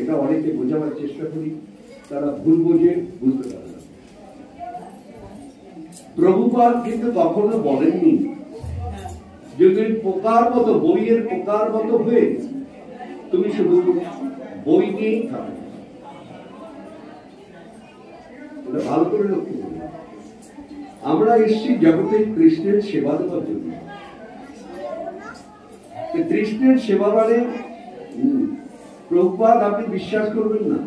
এটা অনেকে বোঝাবার চেষ্টা করি, তারা ভুল বোঝে, বুঝতে পারে না। প্রভুপাদ কিন্তু কখনো বলেননি যে তুমি পোকার মতো, বইয়ের পোকার মতো হয়ে তুমি শুধু বই নিয়েই থাকো। ভালো করে লক্ষ্য করি, আমরা এসছি জগতে কৃষ্ণের সেবা দেওয়ার জন্য। কৃষ্ণের সেবা মানে প্রভুপাদ, আপনি বিশ্বাস করবেন না,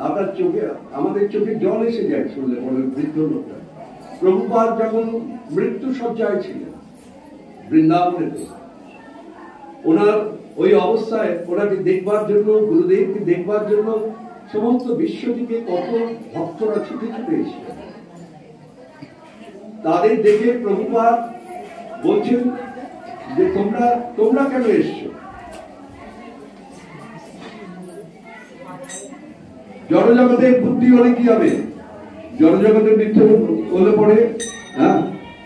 আপনার চোখে, আমাদের চোখে জল এসে যায় শুনলে পরে। বৃদ্ধ লোকটা প্রভুপাদ যখন মৃত্যু সজ্জায় ছিলেন বৃন্দাবনেতে, ওনার ওই অবস্থায় ওনাকে দেখবার জন্য, গুরুদেবকে দেখবার জন্য সমস্ত বিশ্ব থেকে কত ভক্তরা ছুটে ছুটে এসেছিলেন। তাদের দেখে প্রভুপাদ বলছেন যে তোমরা কেন এসছো? জড়জগতের বুদ্ধি হলে কি হবে? জড়জগতের মৃত্যু হলে পরে, হ্যাঁ,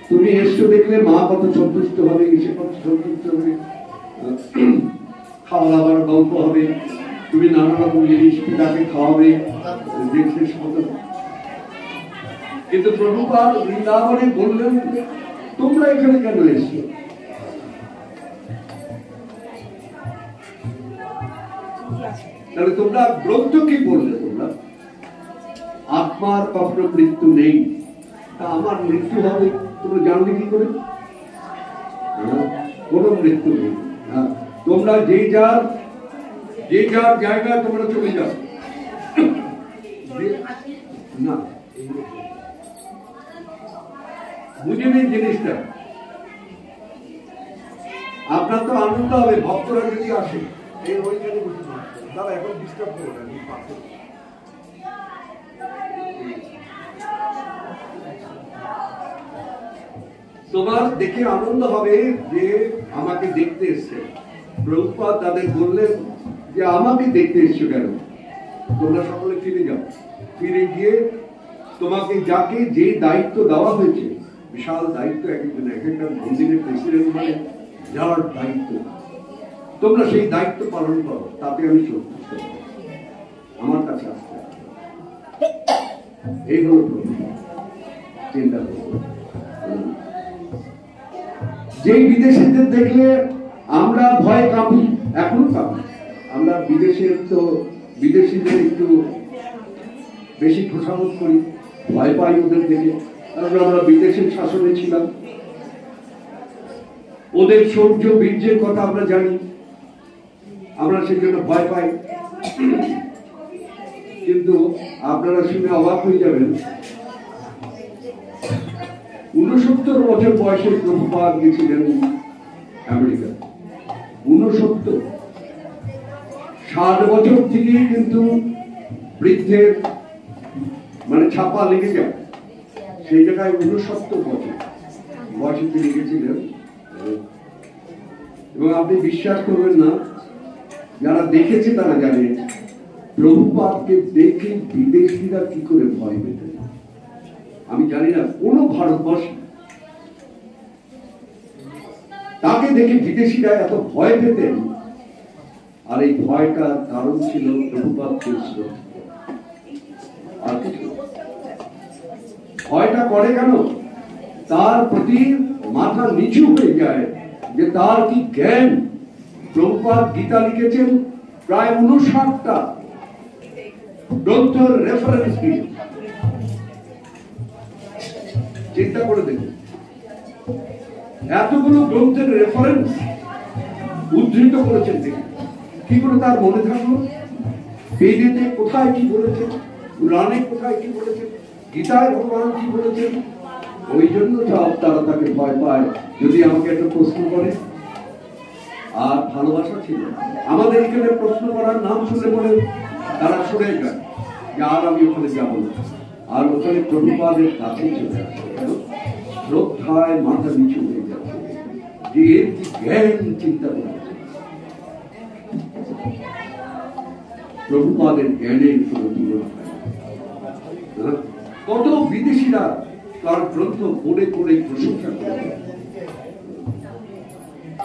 তুমি এসছো দেখলে মা কত সন্তুষ্ট হবে, এসে কত সন্তুষ্ট হবে, খাওয়া দাওয়ার গল্প হবে, তুমি নানা রকম জিনিস পিতাকে খাওয়াবে, কিন্তু প্রভুপাদ বৃন্দাবনে বললেন তোমরা এখানে কেন এসছো? তাহলে তোমরা গ্রন্থ কি বললে? তোমরা আত্মার কখনো মৃত্যু নেই, তা আমার মৃত্যু হবে তোমরা জানলে কি করে? কোন মৃত্যু নেই। তোমরা যে যার জায়গায় তোমরা চলে যাও না, বুঝে নেই জিনিসটা। আপনার তো আনন্দ হবে ভক্তরা যদি আসে, এখন ডিস্টার্ব করো না, তোমার দেখে আনন্দ হবে যে আমাকে দেখতে এসছে। প্রভুপাদ তাদের বললেন যে আমাকে দেখতে এসছো কেন? তোমরা সকলে ফিরে যাও, ফিরে গিয়ে তোমাকে যাকে যে দায়িত্ব দেওয়া হয়েছে, বিশাল দায়িত্ব, এক একটা মন্দিরের প্রেসিডেন্ট মানে যার দায়িত্ব, তোমরা সেই দায়িত্ব পালন করো, তাতে আমি সন্তুষ্ট, আমার কাছে আসতে। এই হলো চিন্তা করবো। যেই বিদেশিদের দেখলে আমরা ভয় কাঁপি, এখনো কাঁপি। আমরা বিদেশিদের একটু বেশি খোসামত করি, ভয় পাই ওদের দেখে, কারণ আমরা বিদেশের শাসনে ছিলাম। ওদের শৌর্য বীর্যের কথা আমরা জানি, আমরা সেজন্য ভয় পাই। কিন্তু আপনারা শুনে অবাক হয়ে যাবেন, 69 বছর বয়সে প্রভুপাদ গেছিলেন আমেরিকা। 69, 60 বছর থেকেই কিন্তু বৃদ্ধের মানে ছাপা লেগে যায়, সেই জায়গায় 69 বছর বয়সে তিনি গেছিলেন। এবং আপনি বিশ্বাস করবেন না, যারা দেখেছে তারা জানে প্রভুপাদকে দেখে বিদেশিরা কি করে ভয় পেতেন। আমি জানি না কোন ভারতবর্ষে তাকে দেখে বিদেশিরা এত ভয় পেতেন। আর এই ভয়টার কারণ ছিল প্রভুপাদ কৃষ্ণ। আর কিছু ভয়টা করে কেন? তার প্রতি মাথা নিচু হয়ে যায় যে তার কি জ্ঞান। প্রভুপাদ গীতা লিখেছেন প্রায় 59টা গ্রন্থের রেফারেন্স দিয়ে। চিন্তা করে দেখুন, এতগুলো গ্রন্থের রেফারেন্স উদ্ধৃত করেছেন তিনি। কি করে তার মনে থাকলো? বেদেতে কোথায় কি বলেছেন, পুরাণে কোথায় কি বলেছেন, গীতায় ভগবান কি বলেছেন। ওই জন্য তারা তাকে ভয় পায়। যদি আমাকে একটা প্রশ্ন করে, আর ভালোবাসা ছিল আমাদের এখানে প্রশ্ন করার নাম শুনে পড়ে তারা সরে যায় যে আর আমি ওখানে যাবো না, আর ওখানে প্রভুপাদের কাছে চলে আসে। শ্রদ্ধায় মাথা নিচু হয়ে যাচ্ছে যে এর কি জ্ঞান চিন্তা করেছে। প্রভুপাদের জ্ঞানের কোনো তুলনা হয়। কত বিদেশিরা তার গ্রন্থ পড়ে পড়ে প্রশংসা করে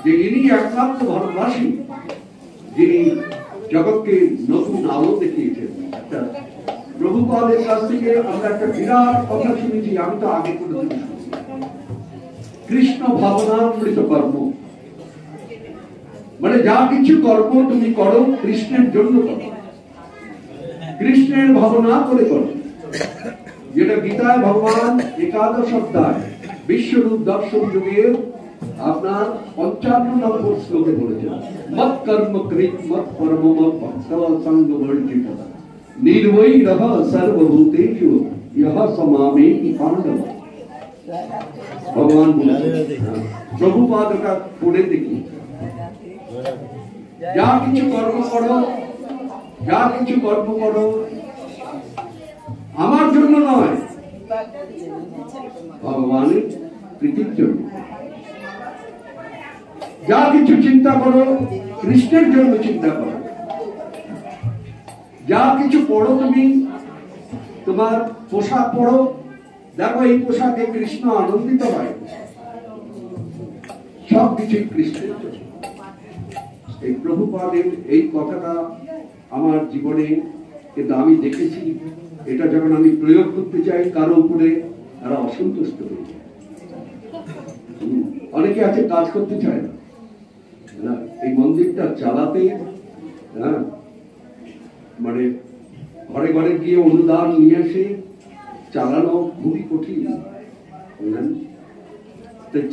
যে ইনি একমাত্র ভারতবাসী যিনি জগৎকে নতুন আলো দেখিয়েছেন। একটা প্রভুপাদের কাছ থেকে আমরা একটা বিরাট কথা শুনেছি, আমি তো আগে করে শুনেছি, কৃষ্ণ ভাবনামৃত কর্ম, মানে যা কিছু কর্ম তুমি করো কৃষ্ণের জন্য করো, কৃষ্ণের ভাবনা করে করো, যেটা গীতায় ভগবান একাদশ অধ্যায় বিশ্বরূপ দর্শন যুগের আপনার 55 নম্বর শ্লোকে বলেছেন, মত কর্ম কৃত মত পরম মত ভক্তঃ সঙ্গ বর্জিত নির্বৈরঃ সর্বভূতেষু ইহ সমামেতি পাণ্ডব। ভগবান বলেছেন, প্রভুপাদটা পড়ে দেখি, যা কিছু কর্ম করো, যা কিছু কর্ম করো আমার জন্য নয়, ভগবানের প্রীতির জন্য। যা কিছু চিন্তা করো কৃষ্ণের জন্য চিন্তা করো। যা কিছু পড়ো, তুমি তোমার পোশাক পড়ো, দেখো এই পোশাকে কৃষ্ণ আনন্দিত হয়, সবকিছুই কৃষ্ণের জন্য। এই প্রভুপাদের এই কথাটা আমার জীবনে কিন্তু আমি দেখেছি, এটা যখন আমি প্রয়োগ করতে চাই কারো উপরে তারা অসন্তুষ্ট হয়ে যায়। অনেকে আছে কাজ করতে চায় না, এই মন্দিরটা চালাতে মানে ঘরে ঘরে গিয়ে অনুদান নিয়ে এসে চালানো খুবই কঠিন।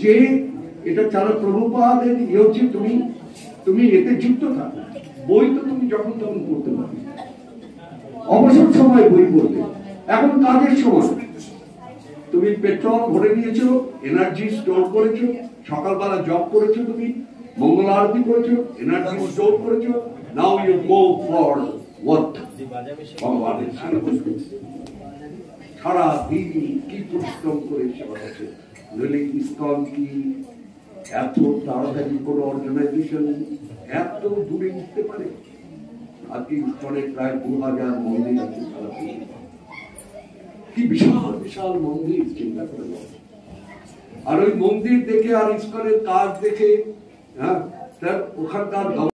যে এটা চালা প্রভুপাদের ইয়ে হচ্ছে, তুমি এতে যুক্ত থাকো, বই তো তুমি যখন তখন পড়তে পারবে, অবসর সময় বই পড়বে। এখন কাজের সময় তুমি পেট্রোল ভরে নিয়েছো, এনার্জি স্টোর করেছো, সকালবেলা জব করেছো, তুমি মঙ্গল আরতি করেছো, এনার্জি স্টোর করেছো, now you go for work. ভগবানের সারা দিন কি পরিশ্রম করে সেবা করছে। নইলে ইসকন কি এত তাড়াতাড়ি কোনো অর্গানাইজেশন এত দূরে উঠতে পারে? আজকে ইসকনের প্রায় 2000 মন্দির আছে, কি বিশাল বিশাল মন্দির, চিন্তা করে। আর ওই মন্দির দেখে আর ইসকনের কাজ দেখে ওখানকার